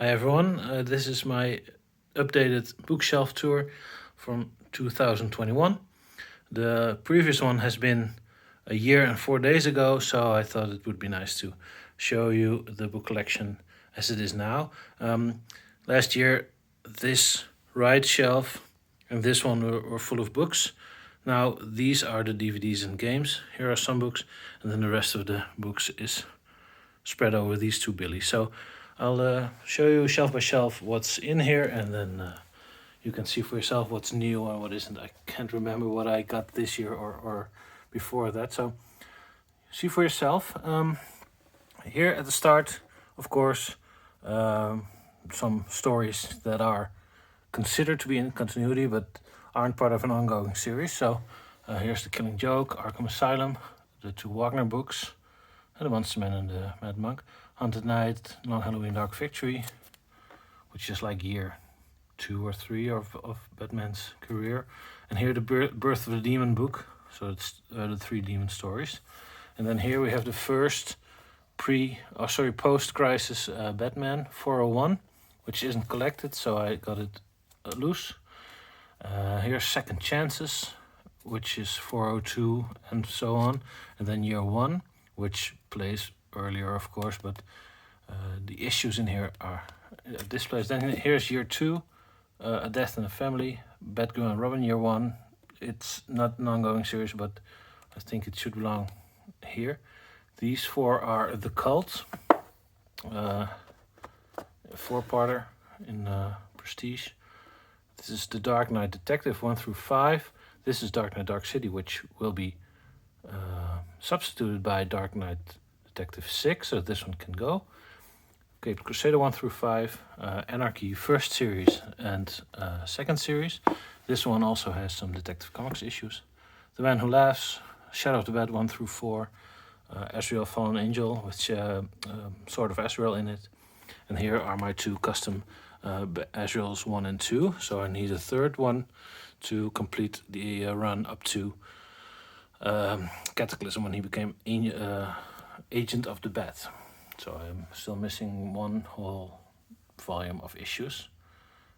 Hi everyone, this is my updated bookshelf tour from 2021. The previous one has been a year and 4 days ago, so I thought it would be nice to show you the book collection as it is now. Last year, this right shelf and this one were full of books. Now these are the DVDs and games. Here are some books, and then the rest of the books is spread over these two billies. So I'll show you shelf by shelf what's in here, and then you can see for yourself what's new and what isn't. I can't remember what I got this year or before that, so see for yourself. Here at the start, of course, some stories that are considered to be in continuity but aren't part of an ongoing series. So here's The Killing Joke, Arkham Asylum, the two Wagner books, The Monster Man and the Mad Monk, Haunted Night, Long Halloween, Dark Victory, which is like year 2 or 3 of Batman's career. And here the Birth of the Demon book, so it's the 3 demon stories. And then here we have the first post-crisis Batman 401, which isn't collected, so I got it loose. Here's Second Chances, which is 402 and so on. And then Year 1, which plays earlier, of course, but the issues in here are this place. Then here's Year 2, A Death in the Family, Batgirl and Robin, Year 1. It's not an ongoing series, but I think it should belong here. These 4 are The Cult, a 4-parter in Prestige. This is The Dark Knight Detective 1 through 5. This is Dark Knight Dark City, which will be substituted by Dark Knight Detective 6, so this one can go. Caped Crusader 1 through 5, Anarchy first series and second series. This one also has some Detective Comics issues. The Man Who Laughs, Shadow of the Bat 1 through 4, Azrael Fallen Angel, which Sword of Azrael in it. And here are my 2 custom Azraels 1 and 2, so I need a third one to complete the run up to Cataclysm, when he became Agent of the Bat. So I'm still missing 1 whole volume of issues,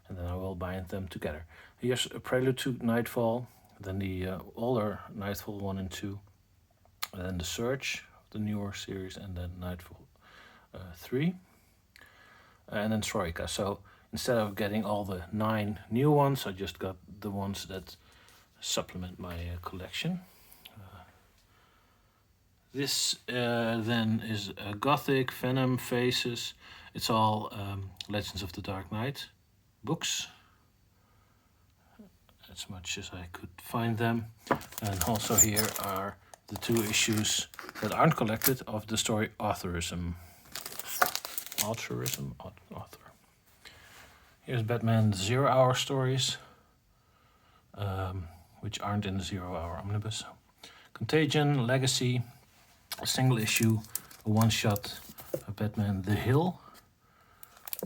and then I will bind them together. Here's A Prelude to Nightfall, then the older Nightfall 1 and 2, and then The Surge, the newer series, and then Nightfall 3, and then Troika. So instead of getting all the 9 new ones, I just got the ones that supplement my collection. This then is Gothic, Venom, Faces. It's all Legends of the Dark Knight books, as much as I could find them. And also here are the 2 issues that aren't collected of the story Authorism. Author. Here's Batman 0 Hour stories, which aren't in the 0 Hour Omnibus. Contagion, Legacy, a single issue, a one-shot of Batman The Hill,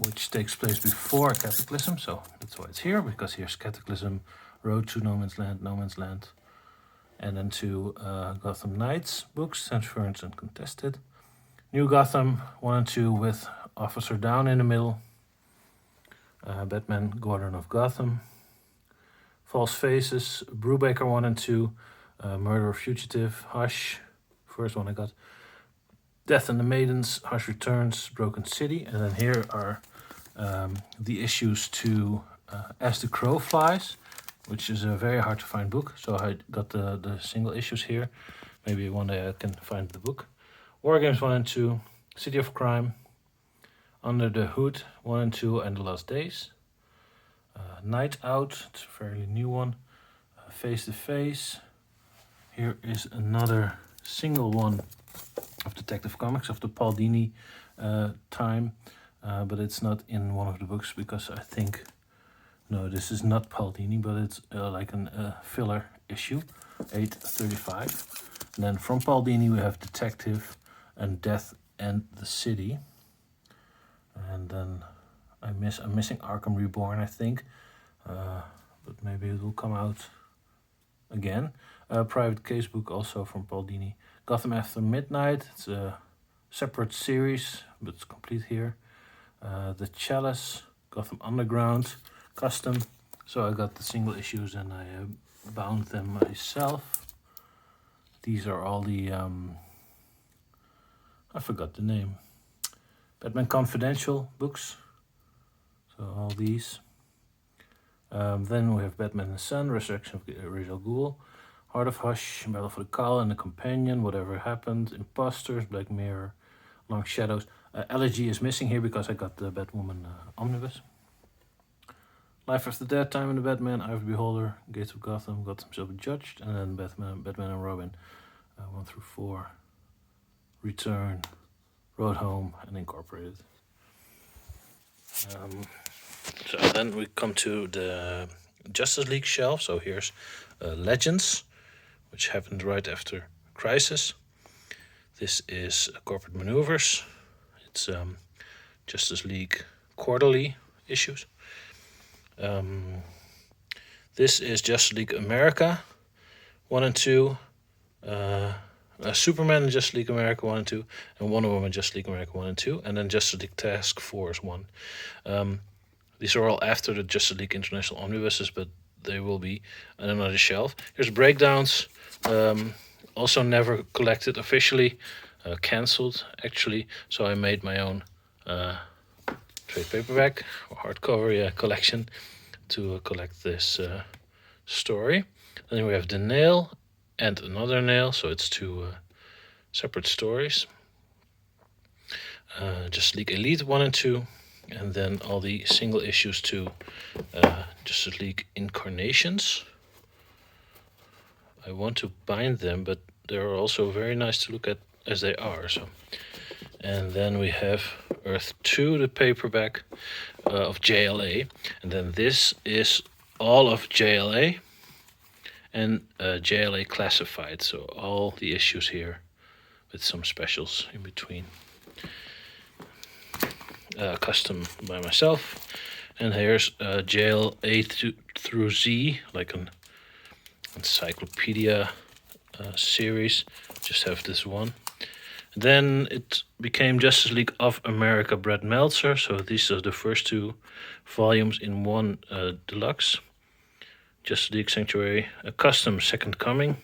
which takes place before Cataclysm, so that's why it's here, because here's Cataclysm, Road to No Man's Land, and then 2 Gotham Knights books, Transference and Contested. New Gotham 1 and 2 with Officer Down in the middle, Batman Guardian of Gotham, False Faces, Brubaker 1 and 2, Murder Fugitive, Hush, first one I got, Death and the Maidens, Hush Returns, Broken City. And then here are the issues to As the Crow Flies, which is a very hard to find book, so I got the single issues here. Maybe one day I can find the book. War Games 1 and 2, City of Crime, Under the Hood 1 and 2, and The Last Days. Night Out, it's a fairly new one. Face to Face. Here is another single one of Detective Comics of the Paul Dini time, but it's not in one of the books because I think, no, this is not Paul Dini, but it's like a filler issue, 835. And then from Paul Dini we have Detective and Death and the City. And then I'm missing Arkham Reborn, I think, but maybe it will come out again. Private Case book also from Paul Dini. Gotham After Midnight, it's a separate series, but it's complete here. The Chalice, Gotham Underground, custom. So I got the single issues and I bound them myself. These are all the, I forgot the name, Batman Confidential books. So all these. Then we have Batman and Son, Resurrection of Ra's al Ghul, Heart of Hush, Battle for the Cowl and the Companion, Whatever Happened, Imposters, Black Mirror, Long Shadows. Elegy is missing here because I got the Batwoman Omnibus. Life After Death, Time and the Batman, Eye of the Beholder, Gates of Gotham, Gotham Shall Be Judged, and then Batman and Robin, 1 through 4, Return, Road Home, and Incorporated. So then we come to the Justice League shelf. So here's Legends, which happened right after Crisis. This is Corporate Maneuvers. It's Justice League quarterly issues. This is Justice League America 1 and 2, Superman and Justice League America 1 and 2, and Wonder Woman Justice League America 1 and 2, and then Justice League Task Force 1. These are all after the Justice League International Omnibuses, but they will be on another shelf. Here's breakdowns, also never collected officially, cancelled actually, so I made my own trade paperback or hardcover collection to collect this story. Then we have The Nail and Another Nail, so it's 2 separate stories. Justice League Elite 1 and 2, and then all the single issues to Justice League Incarnations. I want to bind them, but they're also very nice to look at as they are. So, and then we have Earth 2, the paperback of JLA, and then this is all of JLA and JLA Classified. So all the issues here with some specials in between. Custom by myself. And here's JLA through Z, like an encyclopedia series. Just have this one. Then it became Justice League of America Brad Meltzer. So these are the first 2 volumes in one deluxe. Justice League Sanctuary, a custom Second Coming,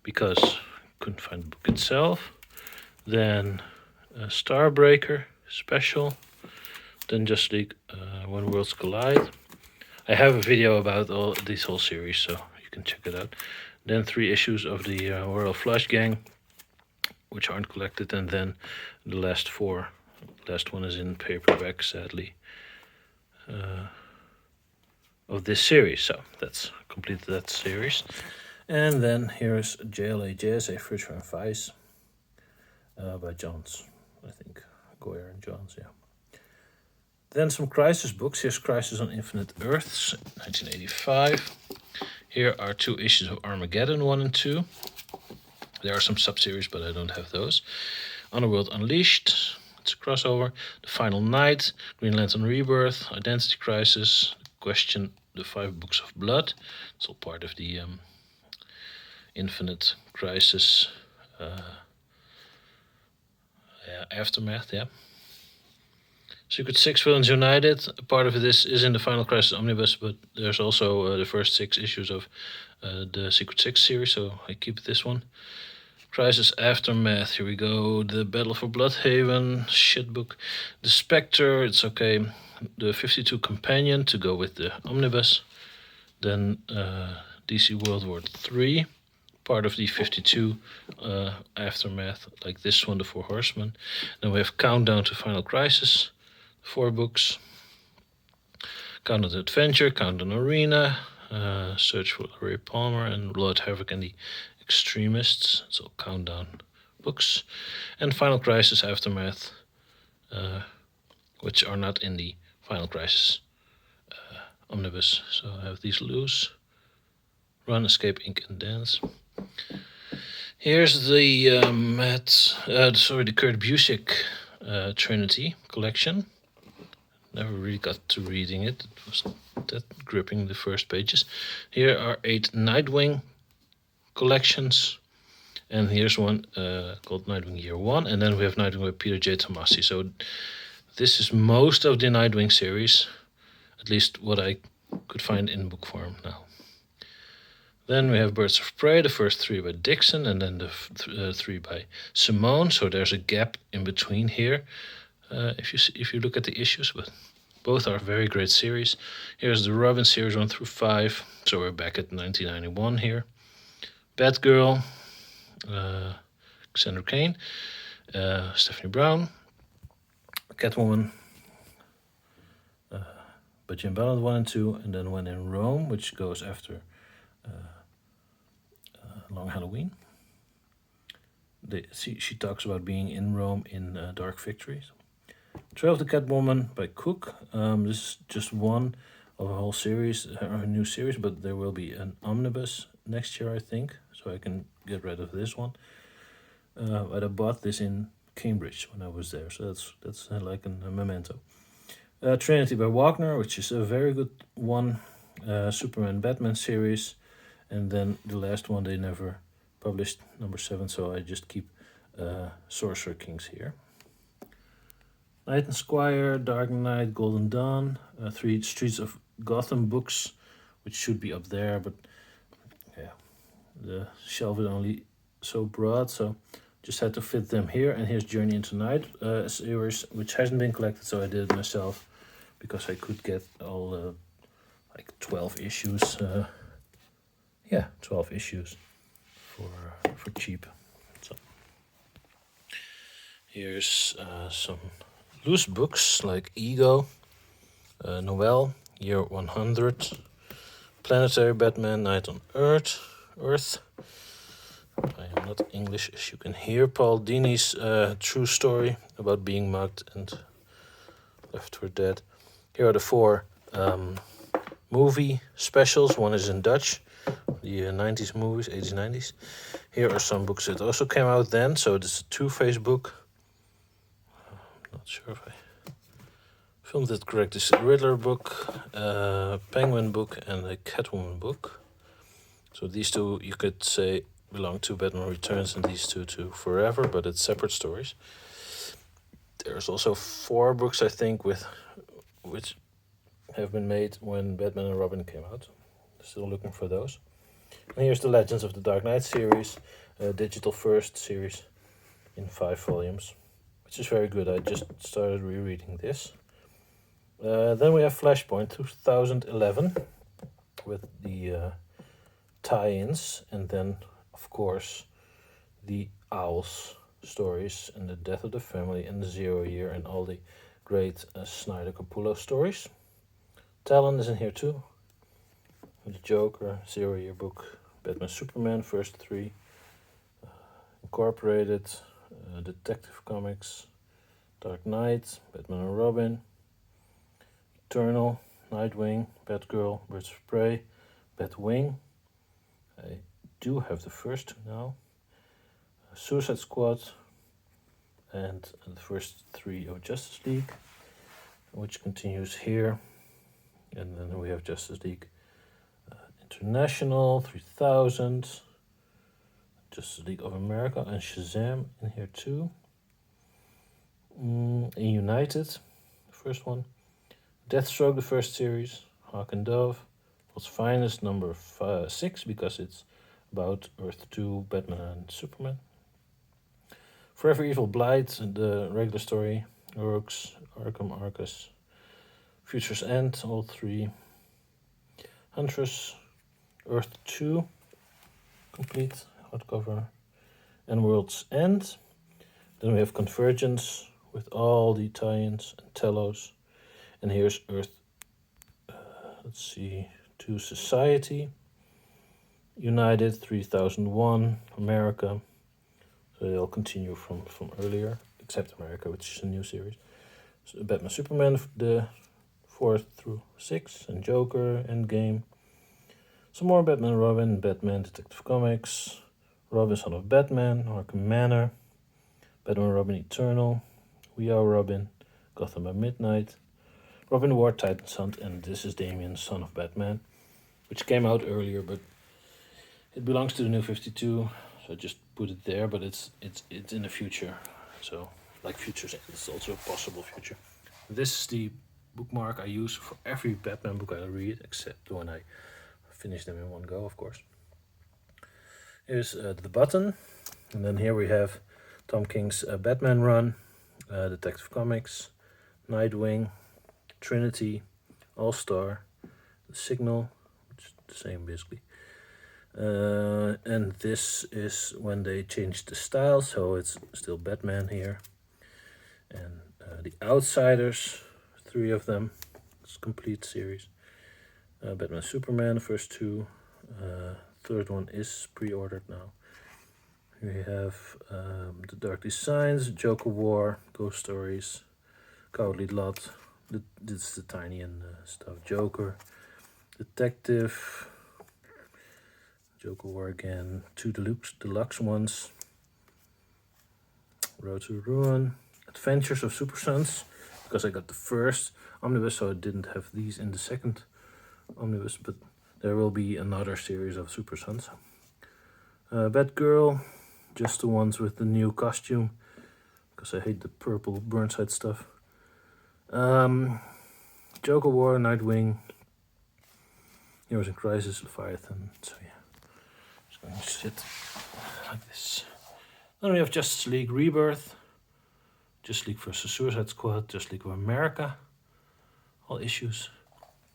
because I couldn't find the book itself. Then Starbreaker special. Then Justice League When Worlds Collide. I have a video about this whole series, so you can check it out. Then 3 issues of the Royal Flush Gang, which aren't collected, and then the last 4. Last one is in paperback, sadly, of this series. So that's completed that series. And then here's JLA JSA Fridge and Vice by Johns, I think. Goyer and Johns, yeah. Then some Crisis books. Here's Crisis on Infinite Earths, 1985. Here are 2 issues of Armageddon 1 and 2. There are some sub-series, but I don't have those. Underworld Unleashed, it's a crossover. The Final Night, Green Lantern Rebirth, Identity Crisis, Question, the 5 Books of Blood. It's all part of the Infinite Crisis aftermath, yeah. Secret Six Villains United. Part of this is in the Final Crisis Omnibus, but there's also the first 6 issues of the Secret Six series, so I keep this one. Crisis Aftermath, here we go. The Battle for Bloodhaven, shit book. The Spectre, it's okay. The 52 Companion to go with the Omnibus. Then DC World War 3, part of the 52 Aftermath, like this one, The Four Horsemen. Then we have Countdown to Final Crisis, 4 books. Countdown to Adventure, Countdown Arena, Search for Ray Palmer, and Lord Havoc and the Extremists. It's all Countdown books. And Final Crisis Aftermath, which are not in the Final Crisis Omnibus. So I have these loose. Run, Escape, Ink, and Dance. Here's the the Kurt Busiek Trinity collection. Never really got to reading it. It was that gripping, the first pages. Here are 8 Nightwing collections. And here's one called Nightwing Year 1. And then we have Nightwing by Peter J. Tomasi. So This is most of the Nightwing series, at least what I could find in book form now. Then we have Birds of Prey, the first 3 by Dixon, and then the 3 by Simone. So there's a gap in between here, if you look at the issues, but both are very great series. Here's the Robin series 1 through 5. So we're back at 1991 here. Batgirl, Cassandra Cain, Stephanie Brown, Catwoman, by Jim Ballant 1 and 2, and then When in Rome, which goes after Long Halloween. She talks about being in Rome in Dark Victory. Trail of the Catwoman by Cook. This is just one of a whole series, a new series, but there will be an omnibus next year, I think, so I can get rid of this one. But I bought this in Cambridge when I was there, so that's like a memento. Trinity by Wagner, which is a very good one. Superman Batman series, and then the last one they never published, number 7, so I just keep Sorcerer Kings here. Knight and Squire, Dark Knight, Golden Dawn, 3 Streets of Gotham books, which should be up there, but yeah, the shelf is only so broad, so just had to fit them here. And here's Journey into Night, a series which hasn't been collected, so I did it myself because I could get all like 12 issues. 12 issues for cheap. So here's some loose books like Ego, Noel, Year 100, Planetary Batman, Night on Earth. I am not English, as you can hear. Paul Dini's true story about being mugged and left for dead. Here are the 4 movie specials. One is in Dutch, the 90s movies, 80s, 90s. Here are some books that also came out then. So this is a Two-Face book. I'm not sure if I filmed it correct. This is a Riddler book, a Penguin book, and a Catwoman book. So these 2, you could say, belong to Batman Returns, and these 2 to Forever, but it's separate stories. There's also 4 books, I think, which have been made when Batman and Robin came out. Still looking for those. And here's the Legends of the Dark Knight series, digital first series in 5 volumes, which is very good. I just started rereading this. Then we have Flashpoint 2011 with the tie-ins, and then of course the Owls stories and the Death of the Family and the 0 Year and all the great Snyder Capullo stories. Talon is in here too. The Joker, 0 Year book, Batman Superman, first 3, Incorporated, Detective Comics, Dark Knight, Batman and Robin, Eternal, Nightwing, Batgirl, Birds of Prey, Batwing. I do have the first 2 now. Suicide Squad, and the first 3 of Justice League, which continues here. And then we have Justice League International 3000, Justice League of America, and Shazam in here too. In United, the first one. Deathstroke, the first series. Hawk and Dove, World's Finest, number 6, because it's about Earth 2, Batman and Superman. Forever Evil Blight, the regular story. Rogues, Arkham, Arcus, Future's End, all 3. Huntress, Earth 2, complete hardcover, and World's End. Then we have Convergence with all the tie-ins and telos. And here's Earth, 2 Society, United 3001, America. So they'll continue from earlier, except America, which is a new series. So Batman Superman, the 4th through 6, and Joker, Endgame. Some more Batman Robin, Batman Detective Comics, Robin Son of Batman, Arkham Manor, Batman Robin Eternal, We Are Robin, Gotham by Midnight, Robin War Titan's Hunt, and This is Damian, Son of Batman, which came out earlier, but it belongs to the New 52, so I just put it there, but it's in the future, so like Future's End, it's also a possible future. This is the bookmark I use for every Batman book I read, except when I finish them in one go, of course. Here's the button, and then here we have Tom King's Batman run, Detective Comics, Nightwing, Trinity, All-Star, The Signal, which is the same basically. And this is when they changed the style, so it's still Batman here. And The Outsiders, 3 of them, it's a complete series. Batman Superman, the first 2. Third one is pre-ordered now. Here we have The Dark Designs, Joker War, Ghost Stories, Cowardly Lot. This is the tiny and stuff. Joker, Detective, Joker War again, 2 deluxe ones. Road to Ruin, Adventures of Super Sons, because I got the first Omnibus, so I didn't have these in the second Omnibus, but there will be another series of Super Sons. Batgirl, just the ones with the new costume, because I hate the purple Burnside stuff. Joker War, Nightwing, Heroes in Crisis, Leviathan. So yeah, just going to sit like this. Then we have Justice League Rebirth, Justice League vs. Suicide Squad, Justice League of America, all issues.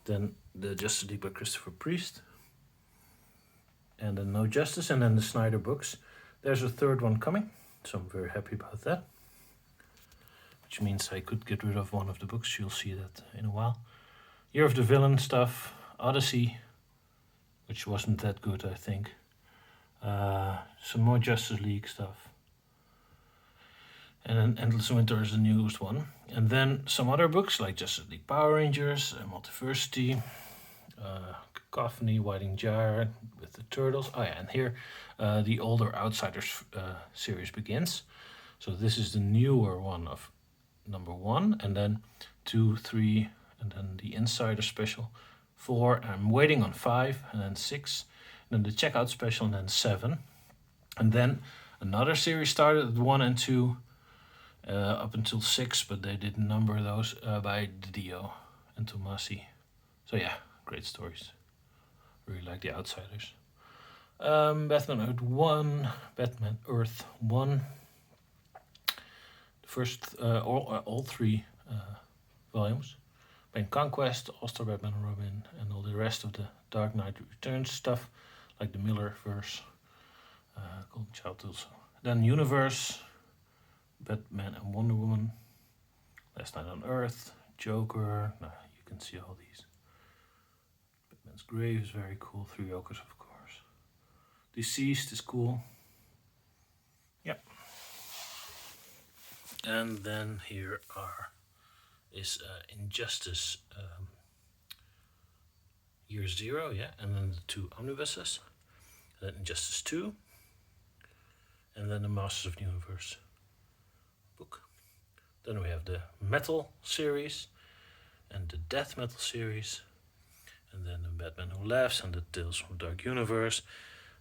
Then the Justice League by Christopher Priest, and then No Justice, and then the Snyder books. There's a third one coming, so I'm very happy about that. Which means I could get rid of one of the books, you'll see that in a while. Year of the Villain stuff, Odyssey, which wasn't that good, I think. Some more Justice League stuff. And then Endless Winter is the newest one. And then some other books like Justice League Power Rangers, Multiversity, Cacophony, Whiting Gyre with the Turtles. Oh yeah, and here the older Outsiders series begins. So this is the newer one of number 1, and then 2, 3, and then the Insider special. 4, I'm waiting on 5, and then 6, and then the Checkout special, and then 7. And then another series started at 1 and 2, up until 6, but they didn't number those, by Dio and Tomasi. So yeah, great stories. Really like the Outsiders. Batman Earth 1. The first, all 3 volumes. Bane Conquest, All-Star Batman and Robin, and all the rest of the Dark Knight Returns stuff, like the Miller-verse, Golden Child also. Then Universe, Batman and Wonder Woman, Last Night on Earth, Joker, you can see all these. Batman's Grave is very cool, 3 Jokers of course. Deceased is cool. Yep. And then here is Injustice Year 0, yeah, and then the 2 omnibuses, and then Injustice 2, and then the Masters of the Universe book. Then we have the Metal series, and the Death Metal series, and then the Batman Who Laughs and the Tales from the Dark Universe.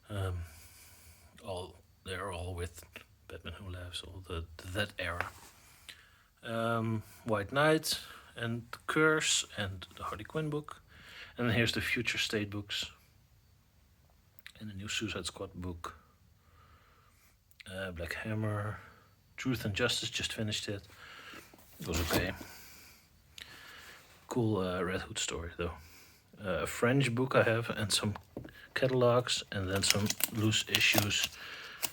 They're all with Batman Who Laughs, all that era. White Knight and The Curse and the Harley Quinn book. And then here's the Future State books. And the new Suicide Squad book. Black Hammer. Truth and Justice, just finished it. It was okay. Cool Red Hood story though. A French book I have, and some catalogs, and then some loose issues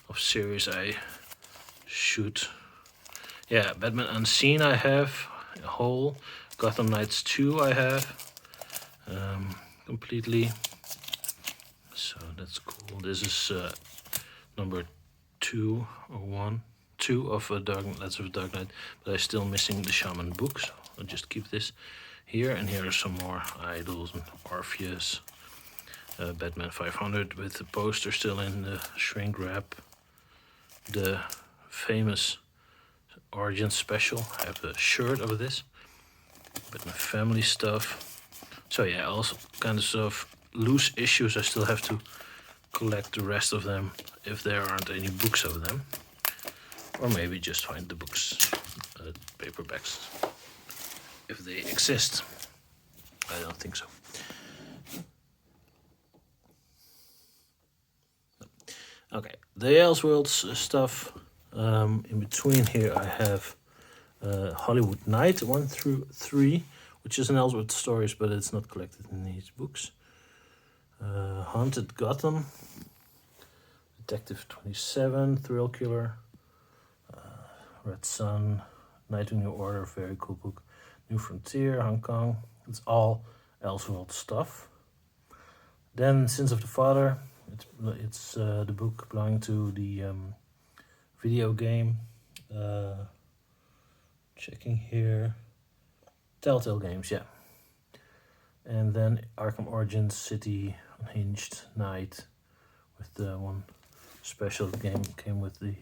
of series I should. Yeah, Batman Unseen I have, a whole. Gotham Knights 2 I have, completely. So that's cool. This is number 2 or 1. 2 of Letters of Dark Knight, but I'm still missing the Shaman book, so I'll just keep this here. And here are some more Idols and Orpheus. Batman 500 with the poster still in the shrink wrap. The famous Origin special. I have a shirt of this. Batman family stuff. So yeah, also kind of stuff. Loose issues. I still have to collect the rest of them if there aren't any books of them. Or maybe just find the books, paperbacks. if they exist. I don't think so. Okay, the Elseworlds stuff. In between here I have Hollywood Night 1 through 3, which is an Elseworlds stories, but it's not collected in these books. Haunted Gotham, Detective 27, Thrill Killer, Red Sun, Night in New Order, very cool book. New Frontier, Hong Kong, it's all Elseworlds stuff. Then Sins of the Father, it's the book belonging to the video game. Checking here, Telltale Games, yeah. And then Arkham Origins, City, Unhinged, Night, with the one special game came with the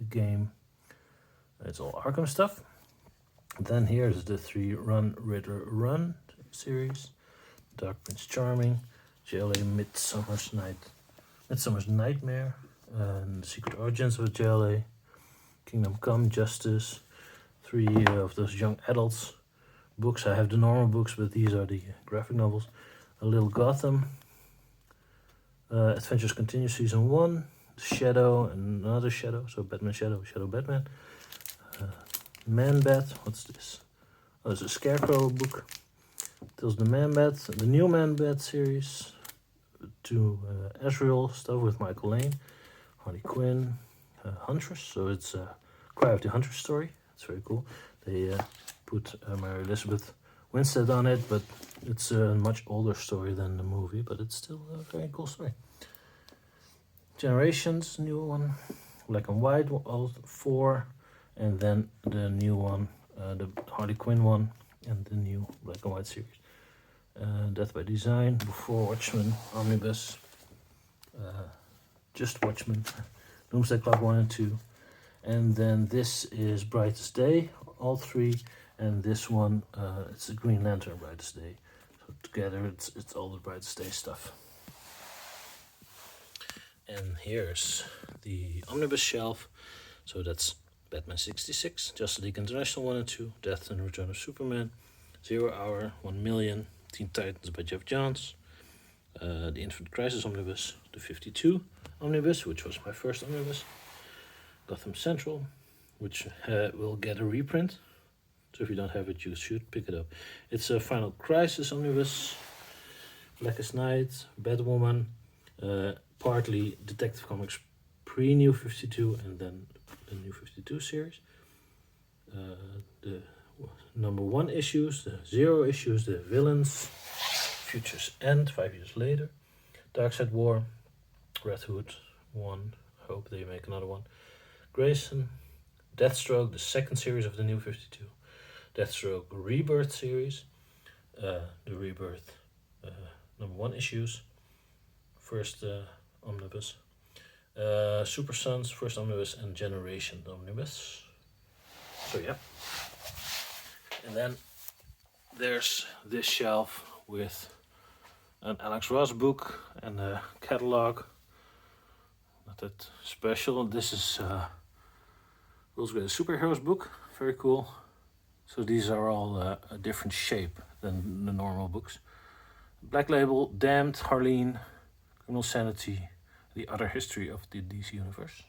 game. It's all Arkham stuff. Then here's the 3 Run Ritter Run series, Dark Prince Charming, JLA Midsummer's Nightmare, and The Secret Origins of JLA, Kingdom Come, Justice, 3 of those young adults books. I have the normal books, but these are the graphic novels. A Little Gotham, Adventures Continue Season 1, Shadow and another Shadow, so Batman Shadow, Shadow Batman. Man-Bat, what's this? Oh, it's a Scarecrow book. Tells the Man-Bat, the new Man-Bat series, to Ezreal stuff with Michael Lane, Harley Quinn, Huntress, so it's Cry of the Huntress story. It's very cool. They put Mary Elizabeth Winstead on it, but it's a much older story than the movie, but it's still a very cool story. Generations, new one, Black and White, all 4, and then the new one, the Harley Quinn one, and the new Black and White series. Death by Design, Before Watchmen, Omnibus, Just Watchmen, Doomsday Clock 1 and 2, and then this is Brightest Day, all 3, and this one, it's the Green Lantern Brightest Day. So together it's all the Brightest Day stuff. And here's the Omnibus shelf, so that's Batman 66, Justice League International 1 and 2, Death and Return of Superman, 0 Hour, 1 Million, Teen Titans by Jeff Johns, the Infinite Crisis Omnibus, the 52 Omnibus, which was my first Omnibus, Gotham Central, which will get a reprint, so if you don't have it, you should pick it up. It's a Final Crisis Omnibus, Blackest Night, Batwoman, partly Detective Comics pre-New 52 and then the New 52 series. The number 1 issues, the 0 issues, the Villains, Futures End, 5 years later, Darkseid War, Red Hood 1, hope they make another one, Grayson, Deathstroke, the 2nd series of the New 52, Deathstroke Rebirth series, the Rebirth number 1 issues, first Omnibus, Super Sons, first Omnibus, and Generation Omnibus. So yeah. And then there's this shelf with an Alex Ross book and a catalog. Not that special. This is World's Greatest Superheroes book. Very cool. So these are all a different shape than the normal books. Black Label, Damned, Harleen, Criminal Sanity, The Other History of the DC Universe.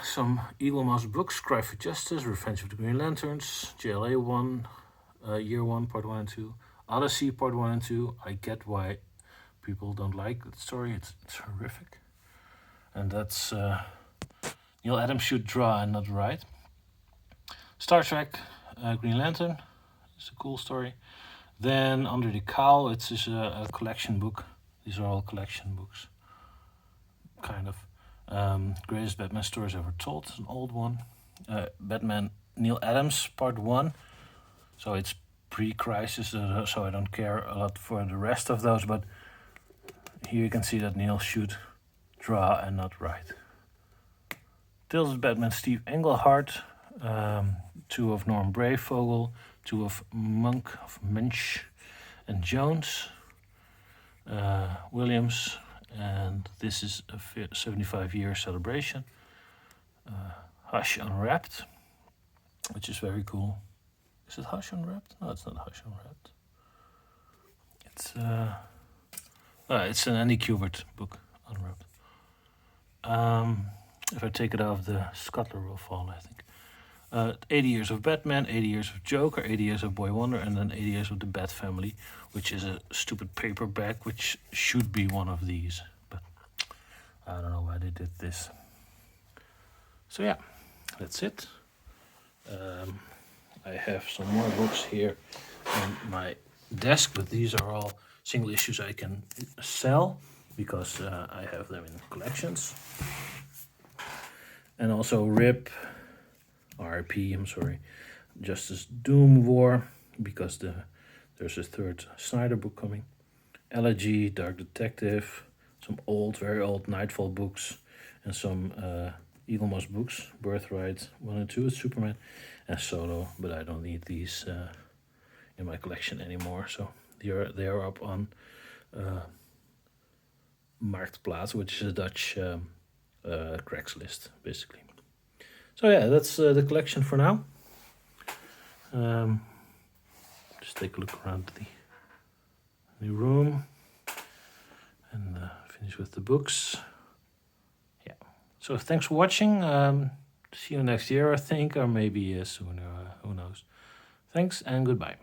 Some Eagle Mouse books, Cry for Justice, Revenge of the Green Lanterns, JLA 1, Year 1, Part 1 and 2, Odyssey, Part 1 and 2. I get why people don't like that story, it's horrific. And that's Neil Adams should draw and not write. Star Trek, Green Lantern, it's a cool story. Then Under the Cowl, it's just a collection book. These are all collection books, kind of. Greatest Batman Stories Ever Told, it's an old one. Batman Neil Adams, Part 1. So it's pre-crisis, so I don't care a lot for the rest of those, but here you can see that Neil should draw and not write. Tales of Batman Steve Englehart, 2 of Norm Brayfogle, 2 of Munch and Jones, Williams, and this is a 75-year celebration. Hush Unwrapped, which is very cool. Is it Hush Unwrapped? No, it's not Hush Unwrapped. It's an Andy Kubert book, Unwrapped. If I take it off, the Scuttler will fall, I think. 80 Years of Batman, 80 Years of Joker, 80 Years of Boy Wonder, and then 80 Years of the Bat Family, which is a stupid paperback, which should be one of these. But I don't know why they did this. So yeah, that's it. I have some more books here on my desk, but these are all single issues I can sell because I have them in collections. And also RIP, I'm sorry, Justice Doom War, because there's a third Snyder book coming. Elegy, Dark Detective, some very old Nightfall books, and some Eaglemoss books, Birthright 1 and 2, Superman, and Solo, but I don't need these in my collection anymore, so they are up on Marktplaats, which is a Dutch Craigslist, basically. So yeah, that's the collection for now. Just take a look around the new room and finish with the books. Yeah. So thanks for watching. See you next year, I think, or maybe sooner. Who knows? Thanks and goodbye.